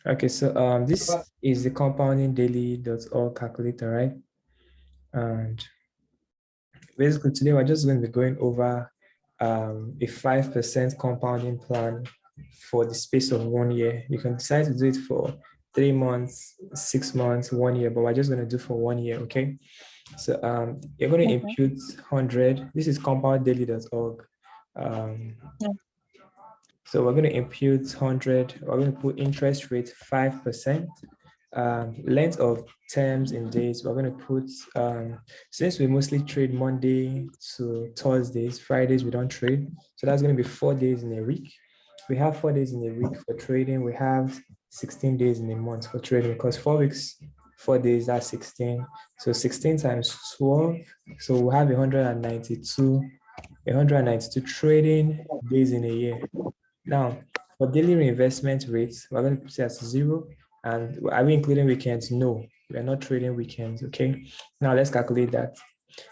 Okay, so this is the compoundingdaily.org calculator, right? And basically today we're just going to be going over a 5% compounding plan for the space of 1 year. You can decide to do it for 3 months, 6 months, 1 year, but we're just going to do for 1 year, okay? So you're going to Okay. impute 100. This is compounddaily.org. Um, Yeah. so we're going to impute 100. We're going to put interest rate 5%. Length of terms in days, we're going to put, since we mostly trade Monday to Thursdays, Fridays we don't trade. So that's going to be 4 days in a week. We have 4 days in a week for trading. We have 16 days in a month for trading because 4 weeks, 4 days, that's 16. So 16 times 12. So we have 192 trading days in a year. Now, for daily reinvestment rates, we're going to put it as 0. And are we including weekends? No, we are not trading weekends. Okay. Now let's calculate that.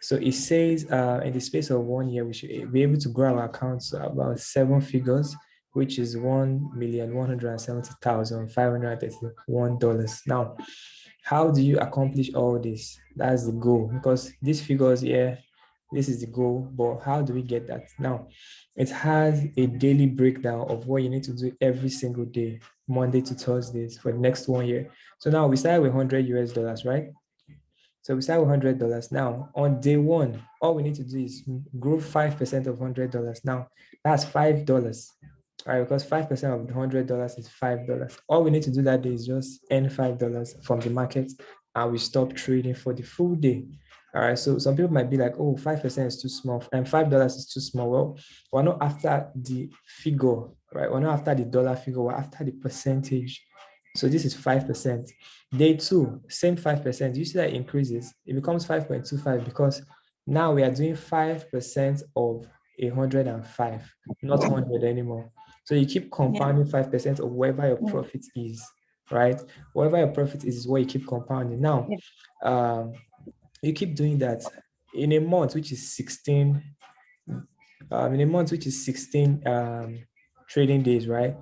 So it says in the space of 1 year, we should be able to grow our accounts to about 7 figures, which is $1,170,531. Now, how do you accomplish all this? That's the goal, because these figures here, this is the goal, but how do we get that? Now, it has a daily breakdown of what you need to do every single day, Monday to Thursdays for the next 1 year. So now we start with 100 US dollars, right? So we start with $100. Now, on day one, all we need to do is grow 5% of $100. Now, that's $5. All right, because 5% of $100 is $5. All we need to do that day is just earn $5 from the market, and we stop trading for the full day. All right, so some people might be like, oh, 5% is too small, and $5 is too small. Well, we're not after the figure, right? We're not after the dollar figure, we're after the percentage. So this is 5%. Day two, same 5%. You see that it increases. It becomes 5.25 because now we are doing 5% of 105, not 100 anymore. So you keep Yeah. compounding 5% of wherever your profit is, right? Wherever your profit is what you keep compounding. Now, Yeah. um, you keep doing that in a month, which is 16, in a month, which is 16 trading days, right?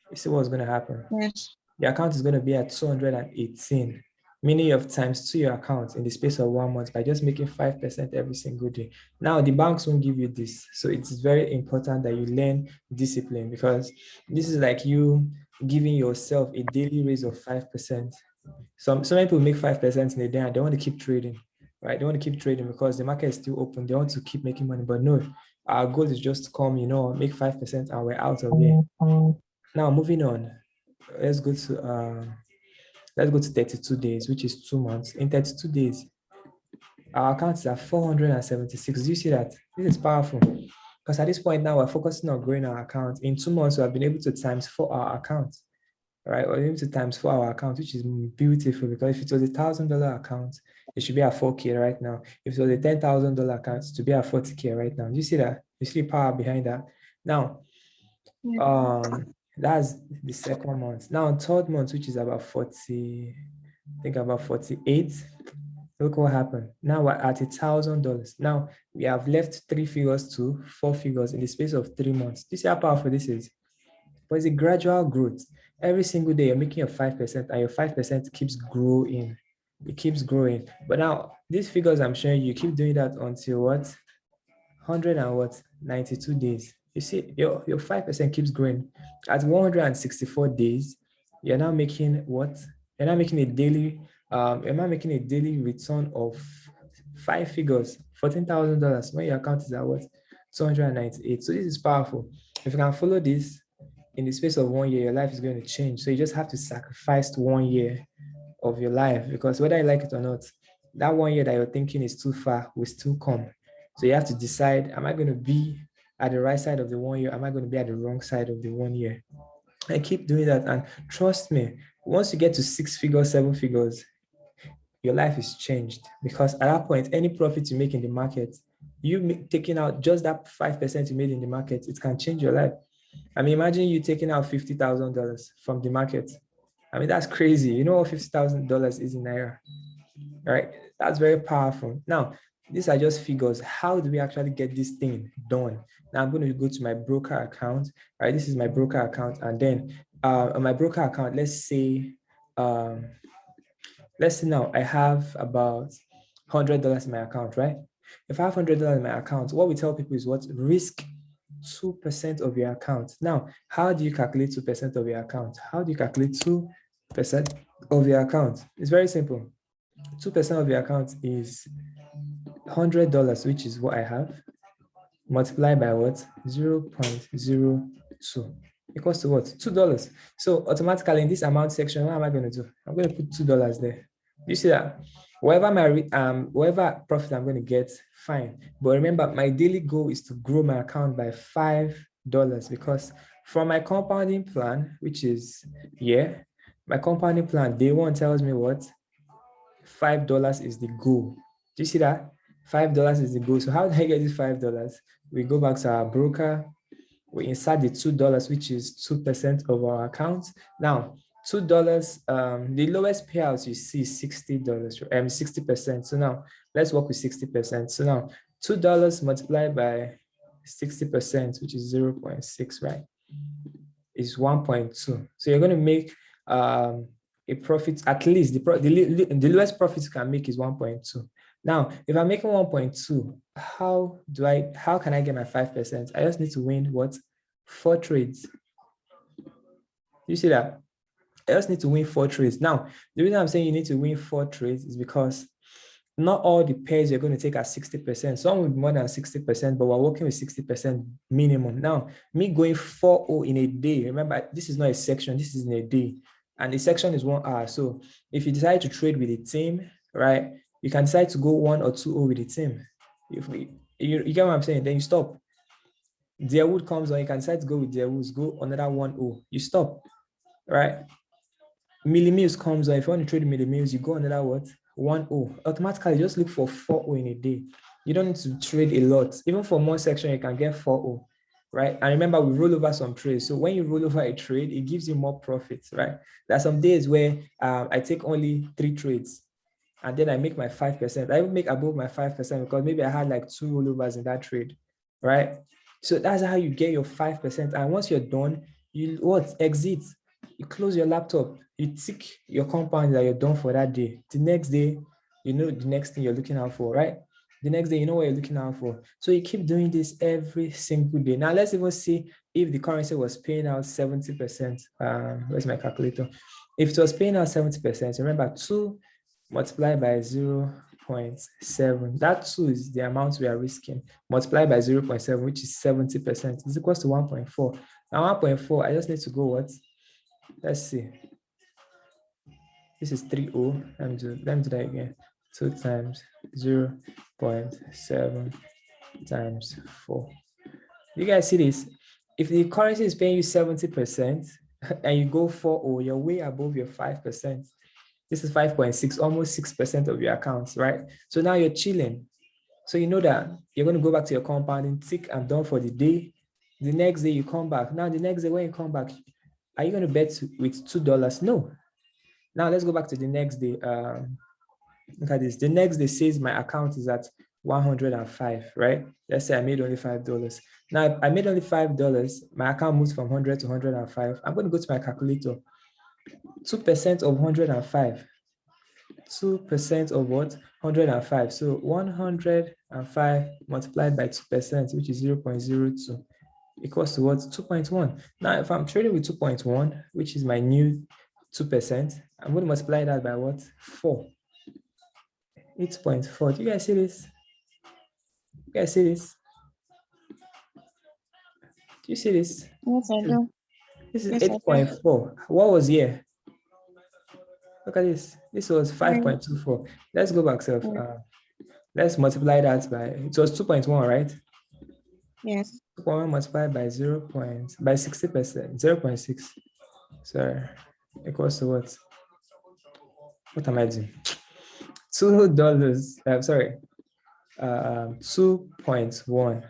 You see what's going to happen. Yes. Your account is going to be at 218, meaning you have times two your account in the space of 1 month by just making 5% every single day. Now, the banks won't give you this. So it's very important that you learn discipline, because this is like you giving yourself a daily raise of 5%. So many people make 5% in a day and they want to keep trading, right? They want to keep trading because the market is still open. They want to keep making money. But no, our goal is just to come, make 5% and we're out of here. Now, moving on, let's go to 32 days, which is 2 months. In 32 days, our accounts are 476. Do you see that? This is powerful, because at this point now we're focusing on growing our account. In 2 months, we have been able to times 4 our account, right? We're able to times 4 our account, which is beautiful, because if it was $1,000 account, it should be at 4K right now. If it was a $10,000 account, to be at 40K right now. Do you see that? You see the power behind that? Now, Yeah. that's the second month. Now, third month, which is about 40, I think about 48. Look what happened. Now we're at $1,000. Now we have left 3 figures to 4 figures in the space of 3 months. Do you see how powerful this is? But it's a gradual growth. Every single day you're making your 5%, and your 5% keeps growing. It keeps growing. But now these figures I'm showing you, keep doing that until what? 100 and what? 92 days. You see, your 5% keeps growing. At 164 days, you're now making what? You're now making a daily, you're now making a daily return of 5 figures, $14,000 when your account is at what? 298. So this is powerful. If you can follow this in the space of 1 year, your life is going to change. So you just have to sacrifice 1 year of your life, because whether you like it or not, that 1 year that you're thinking is too far will still come. So you have to decide, am I going to be at the right side of the 1 year? Am I going to be at the wrong side of the 1 year? And keep doing that. And trust me, once you get to 6 figures, 7 figures, your life is changed, because at that point, any profit you make in the market, taking out just that 5% you made in the market, it can change your life. I mean, imagine you taking out $50,000 from the market. I mean, that's crazy. You know what $50,000 is in Naira, right? That's very powerful. Now, these are just figures. How do we actually get this thing done? Now I'm going to go to my broker account, right? This is my broker account. And then on my broker account, let's say now I have about $100 in my account, right? If I have $100 in my account, what we tell people is what? Risk 2% of your account. Now, how do you calculate 2% of your account? How do you calculate 2% of your account? It's very simple. 2% of your account is $100, which is what I have, multiplied by what? 0.02 equals to what? $2. So automatically in this amount section, what am I going to do? I'm going to put $2 there. You see that? Whatever profit I'm going to get, fine. But remember, my daily goal is to grow my account by $5 because from my compounding plan, which is my compounding plan, day one tells me what? $5 is the goal. Do you see that? $5 is the goal. So how do I get this $5? We go back to our broker. We insert the $2, which is 2% of our account. Now, $2, the lowest payout you see is $60, 60%. So now let's work with 60%. So now $2 multiplied by 60%, which is 0.6, right? Is 1.2. So you're going to make a profit, at least the lowest profit you can make is 1.2. Now, if I'm making 1.2, how can I get my 5%? I just need to win what? 4 trades. You see that? I just need to win 4 trades. Now, the reason I'm saying you need to win 4 trades is because not all the pairs you're going to take are 60%. Some will be more than 60%, but we're working with 60% minimum. Now, me going 4-0 in a day, remember, this is not a section, this is in a day. And the section is 1 hour. So if you decide to trade with a team, right, you can decide to go 1 or 2-0 with the team. You get what I'm saying? Then you stop. Deerwood comes on, you can decide to go with Deerwoods, go another 1-0. You stop, right? Millie Mills comes on. If you want to trade Millie Mills, you go another what? 1-0. Automatically, just look for 4-0 in a day. You don't need to trade a lot. Even for one section, you can get 4-0, right? And remember, we roll over some trades. So when you roll over a trade, it gives you more profits, right? There are some days where I take only 3 trades and then I make my 5%. I will make above my 5% because maybe I had like 2 rollovers in that trade, right? So that's how you get your 5%. And once you're done, you exit. You close your laptop, you tick your compound that you're done for that day. The next day, you know the next thing you're looking out for, right? The next day, you know what you're looking out for. So you keep doing this every single day. Now let's even see if the currency was paying out 70%. Where's my calculator? If it was paying out 70%, remember 2 multiplied by 0.7. That 2 is the amount we are risking. Multiplied by 0.7, which is 70%, is equals to 1.4. Now 1.4, I just need to go what? Let's see. This is 3-0. Let me do that again. 2 times 0.7 times 4. You guys see this? If the currency is paying you 70% and you go 4-0, you're way above your 5%. This is 5.6, almost 6% of your accounts, right? So now you're chilling. So you know that you're going to go back to your compounding, tick, I'm done for the day. The next day you come back. Now the next day when you come back, are you going to bet with $2? No. Now let's go back to the next day. Look at this. The next day says my account is at 105, right? Let's say I made only $5. Now if I made only $5, my account moves from 100 to 105. I'm going to go to my calculator. 2% of 105. 2% of what? 105. So 105 multiplied by 2%, which is 0.02, equals to what? 2.1. Now, if I'm trading with 2.1, which is my new 2%, I'm going to multiply that by what? 4. 8.4. Do you guys see this? You guys see this? Do you see this? Yes, I do. This is Yes, I do. 8.4. What was here? Look at this. This was 5.24. Let's go back, self. Let's multiply that by, it was 2.1, right? Yes. 2.1 multiplied by 60%, 0.6. So equals to what? What am I doing? $2. I'm sorry. 2.1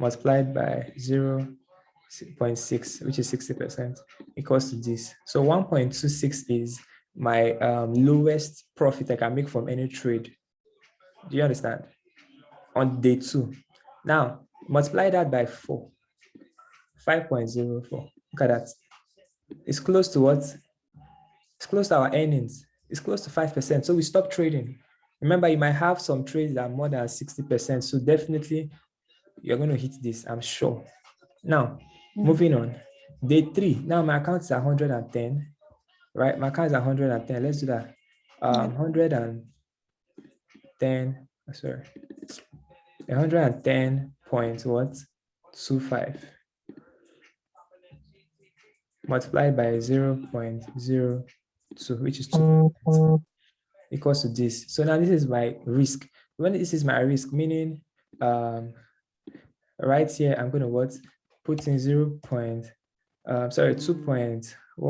multiplied by 0.6, which is 60%, equals to this. So 1.26 is my lowest profit I can make from any trade. Do you understand? On day 2. Now, multiply that by 4. 5.04. Look at that. It's close to what? It's close to our earnings. It's close to 5%. So we stop trading. Remember, you might have some trades that are more than 60%. So definitely you're going to hit this, I'm sure. Now, moving on. Day 3. Now my account is 110, right? My account is 110. Let's do that. 110, sorry. 110 point what? 25 multiplied by 0.02, which is 2, equals to this. So now this is my risk. When this is my risk, meaning right here, I'm going to what? Put in 2 point, what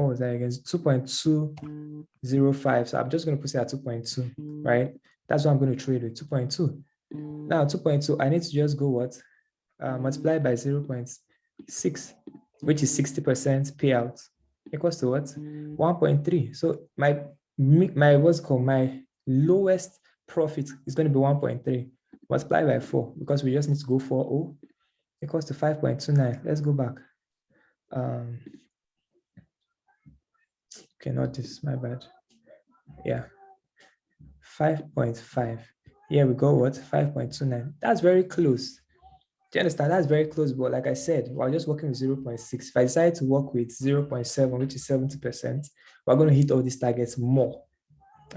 was that again? 2.205. So I'm just going to put it at 2.2, right? That's what I'm going to trade with, 2.2. Now 2.2, I need to just go what? Multiply by 0.6, which is 60% payout, equals to what? 1.3. So my what's called my lowest profit is going to be 1.3 multiplied by 4, because we just need to go 4 equals to 5.29. Let's go back. Okay, not this, my bad. Yeah, 5.5. Here we go, what? 5.29. That's very close. Do you understand? That's very close, but like I said, we're just working with 0.6. If I decide to work with 0.7, which is 70%, we're going to hit all these targets more.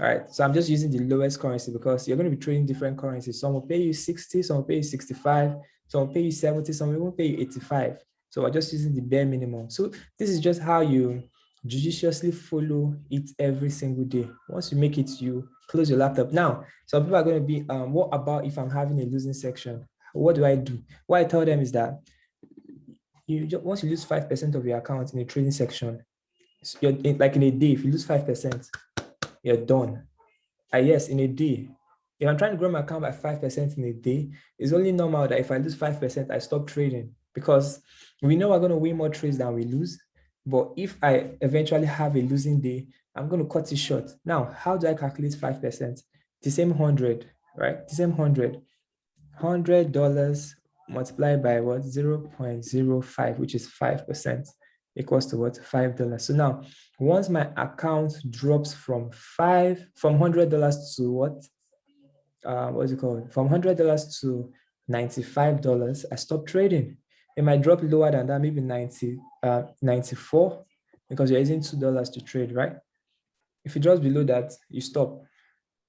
All right, so I'm just using the lowest currency because you're going to be trading different currencies. Some will pay you 60, some will pay you 65, some will pay you 70, some will pay you 85. So we're just using the bare minimum. So this is just how you judiciously follow it every single day. Once you make it, you close your laptop. Now, some people are going to be, what about if I'm having a losing section? What do I do? What I tell them is that once you lose 5% of your account in a trading section, like in a day, if you lose 5%, you're done. Yes, in a day. If I'm trying to grow my account by 5% in a day, it's only normal that if I lose 5%, I stop trading, because we know we're going to win more trades than we lose. But if I eventually have a losing day, I'm going to cut it short. Now, how do I calculate 5%? The same 100, right? The same 100. $100 multiplied by what? 0.05, which is 5%, equals to what? $5. So now, once my account drops from $100 to what? What's it called? From $100 to $95, I stop trading. It might drop lower than that, maybe 94, because you're using $2 to trade, right? If it drops below that, you stop.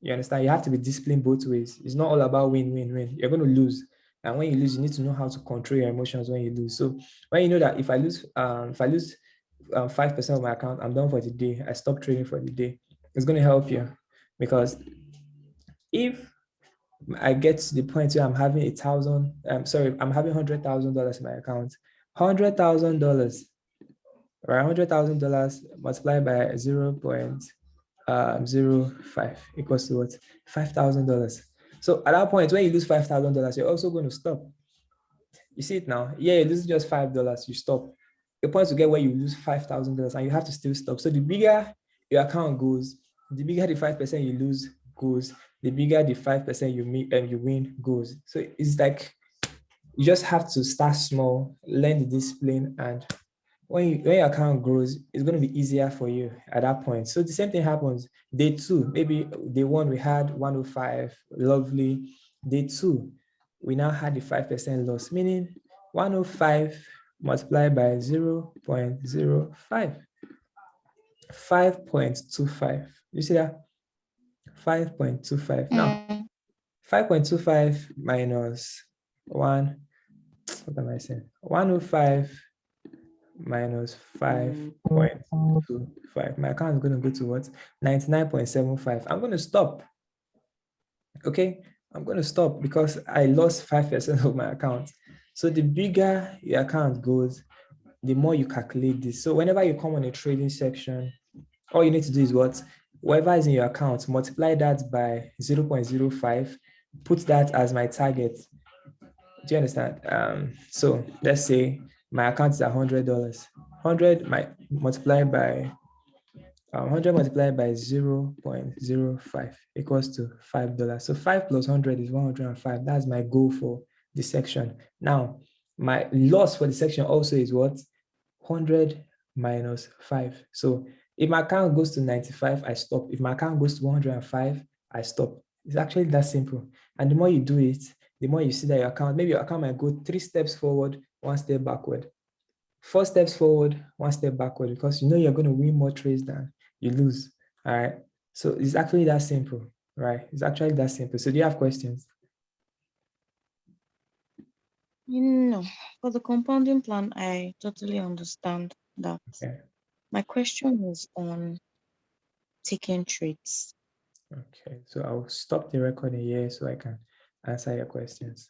You understand? You have to be disciplined both ways. It's not all about win, win, win. You're going to lose. And when you lose, you need to know how to control your emotions when you lose. So when you know that if I lose 5% of my account, I'm done for the day, I stop trading for the day, it's going to help you. Because if I get to the point where I'm having I'm having $100,000 in my account, $100,000, right? $100,000 multiplied by 0.05 equals to what? $5,000. So at that point, when you lose $5,000, you're also going to stop. You see it now? Yeah, you lose just $5, you stop. The point to get where you lose $5,000 and you have to still stop. So the bigger your account goes, the bigger the 5% you lose goes, the bigger the 5% you win goes. So it's like you just have to start small, learn the discipline, and when your account grows, it's going to be easier for you at that point. So the same thing happens. Day 2, maybe day 1 we had 105, lovely. Day 2, we now had the 5% loss, meaning 105 multiplied by 0.05, 5.25. You see that? 5.25. Now, 5.25 minus 1, what am I saying? 105 minus 5.25. My account is going to go to what? 99.75. I'm going to stop. Okay, I'm going to stop because I lost 5% of my account. So the bigger your account goes, the more you calculate this. So whenever you come on a trading section, all you need to do is what? Whatever is in your account, multiply that by 0.05, put that as my target. Do you understand? So let's say my account is $100. 100 multiplied by 0.05 equals to $5. So 5 plus 100 is 105. That's my goal for the section. Now, my loss for the section also is what? 100 minus 5. So if my account goes to 95, I stop. If my account goes to 105, I stop. It's actually that simple. And the more you do it, the more you see that your account, maybe your account might go 3 steps forward, 1 step backward. 4 steps forward, 1 step backward, because you know you're going to win more trades than you lose. All right. So it's actually that simple, right? It's actually that simple. So do you have questions? No, for the compounding plan, I totally understand that. Okay. My question is on taking trades. Okay. So I'll stop the recording here so I can answer your questions.